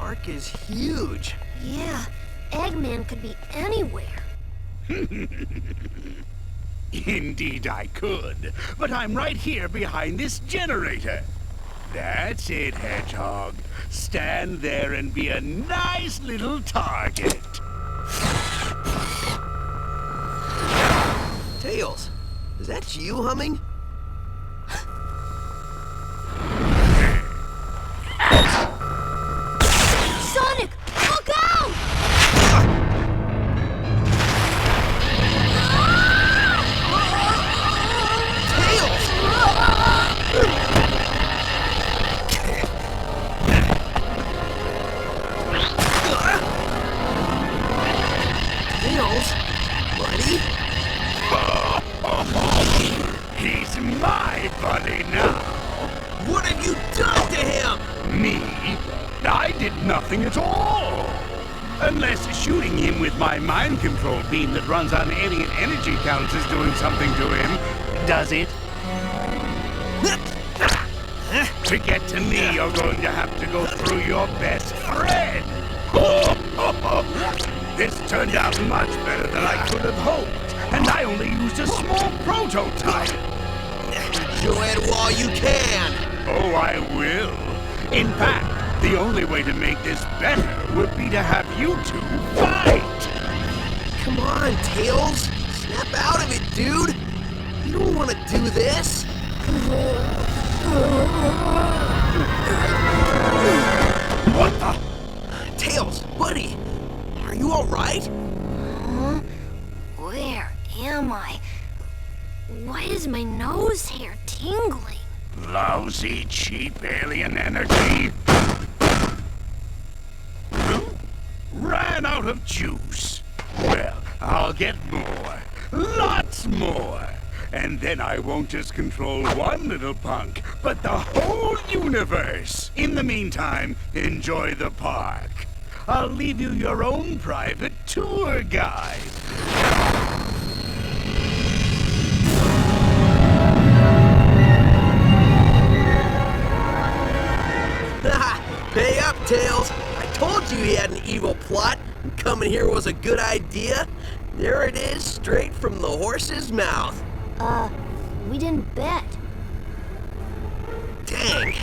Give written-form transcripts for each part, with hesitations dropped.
park is huge. Yeah, Eggman could be anywhere. Indeed I could, but I'm right here behind this generator. That's it, Hedgehog. Stand there and be a nice little target. Tails, is that you humming? Sonic, look out! Tails, buddy? He's my buddy now. What have you done to him? Me? I did nothing at all. Unless shooting him with my mind control beam that runs on alien energy counts is doing something to him. Does it? To get to me, you're going to have to go through your best friend. This turned out much better than I could have hoped, and I only used a small prototype. Go ahead while you can. Oh, I will. In fact, the only way to make this better would be to have you two fight. Come on, Tails. Snap out of it, dude. You don't want to do this. What the? Tails, buddy, are you all right? Huh? Where am I? Why is my nose hair tingling? Lousy, cheap alien energy. Ran out of juice. Well, I'll get more. Lots more. And then I won't just control one little punk, but the whole universe. In the meantime, enjoy the park. I'll leave you your own private tour guide. Pay up, Tails. I told you he had an evil plot, and coming here was a good idea. There it is, straight from the horse's mouth. We didn't bet. Dang.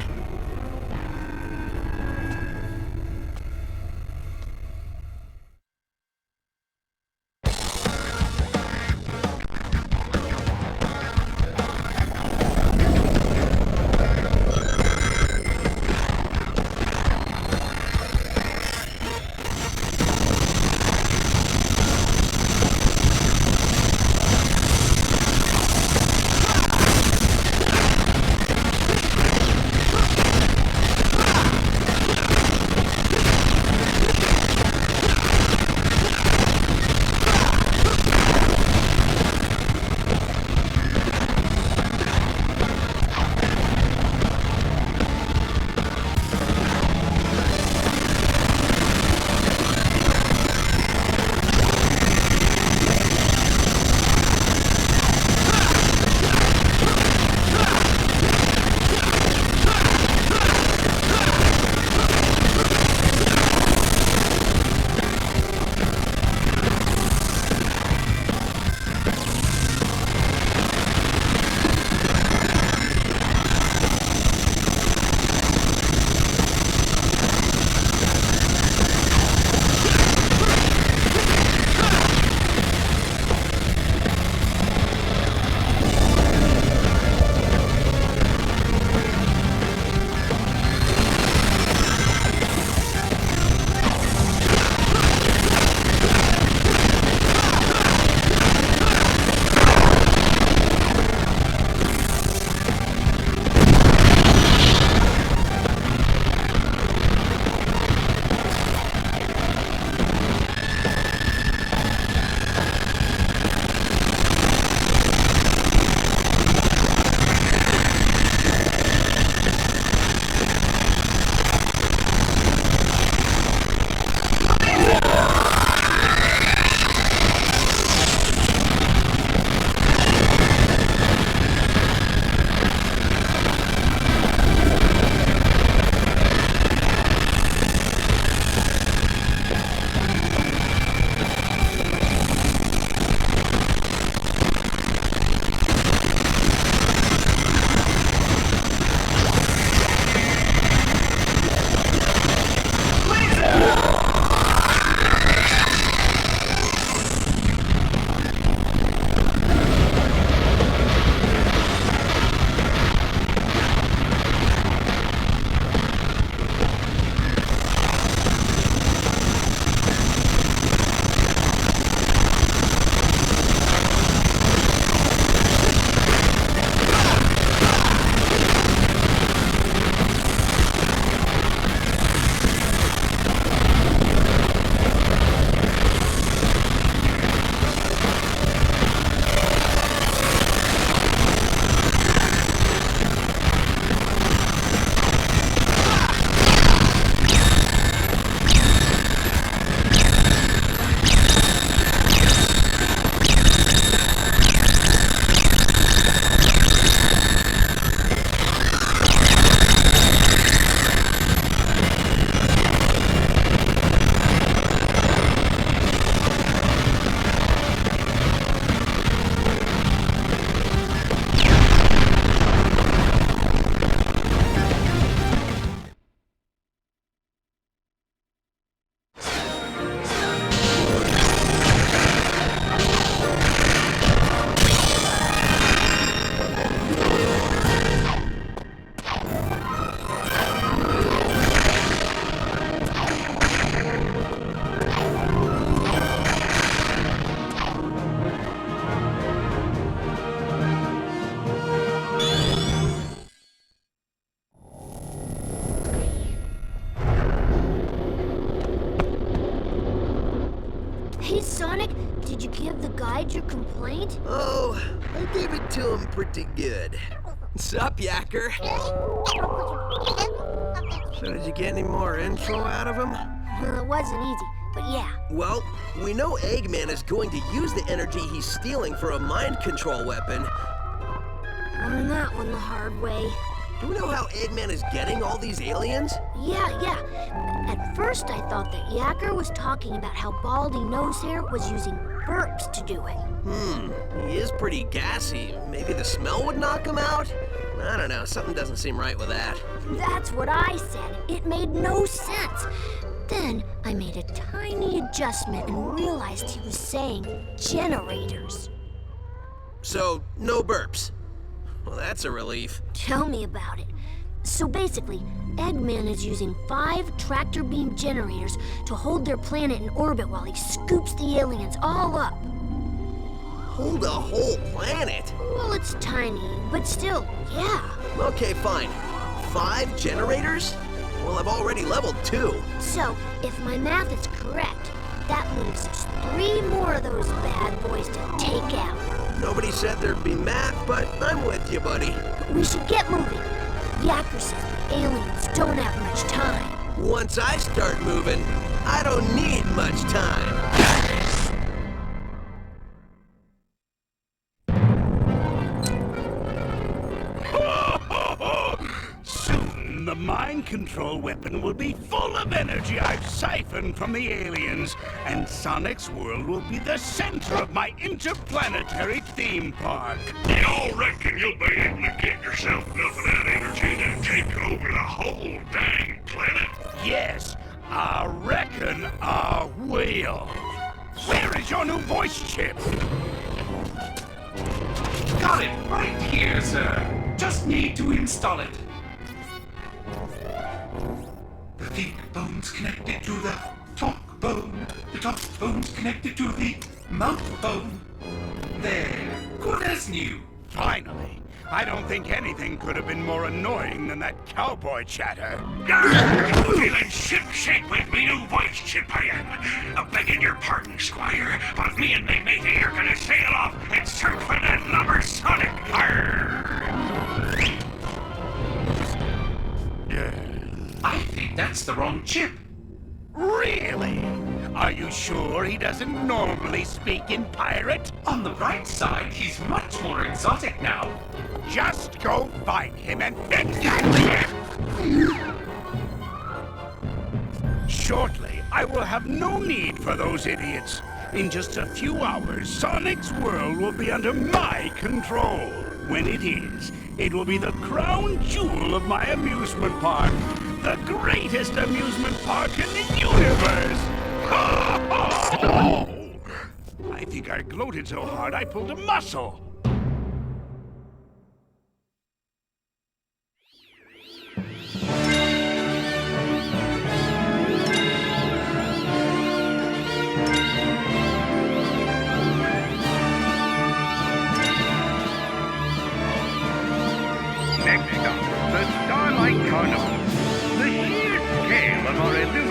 guide your complaint? Oh, I gave it to him pretty good. Sup, Yacker? So did you get any more info out of him? Well, it wasn't easy, but yeah. Well, we know Eggman is going to use the energy he's stealing for a mind control weapon. Learned that one the hard way. Do we know how Eggman is getting all these aliens? Yeah. At first I thought that Yacker was talking about how Baldy Nosehair was using burps to do it. He is pretty gassy. Maybe the smell would knock him out? I don't know, something doesn't seem right with that. That's what I said. It made no sense. Then I made a tiny adjustment and realized he was saying generators. So, no burps. Well, that's a relief. Tell me about it. So basically, Eggman is using 5 tractor beam generators to hold their planet in orbit while he scoops the aliens all up. Hold a whole planet? Well, it's tiny, but still, yeah. Okay, fine. 5 generators? Well, I've already leveled 2. So, if my math is correct, that leaves us 3 more of those bad boys to take out. Nobody said there'd be math, but I'm with you, buddy. We should get moving. Yacker says the aliens don't have much time. Once I start moving, I don't need much time. Soon, the mind control weapon will be full of energy I've siphoned from the aliens, and Sonic's world will be the center of my interplanetary theme park. You reckon you'll be able to get yourself enough of that energy to take over the whole dang planet? Yes, I reckon I will. Where is your new voice chip? Got it right here, sir. Just need to install it. The think bone's connected to the talk bone. The talk bone's connected to the mouth bone. There, good as new. Finally. I don't think anything could have been more annoying than that cowboy chatter. Feeling ship-shape with me new voice chip I am. Begging your pardon, Squire, but me and me matey are gonna sail off and search for that lumber Sonic. I think that's the wrong chip. Really? Are you sure he doesn't normally speak in pirate? On the bright side, he's much more exotic now. Just go find him and fix that. Shortly, I will have no need for those idiots. In just a few hours, Sonic's world will be under my control. When it is, it will be the crown jewel of my amusement park. The greatest amusement park in the universe! I think I gloated so hard I pulled a muscle. Next up, the Starlight Carnival. The sheer scale of our illusion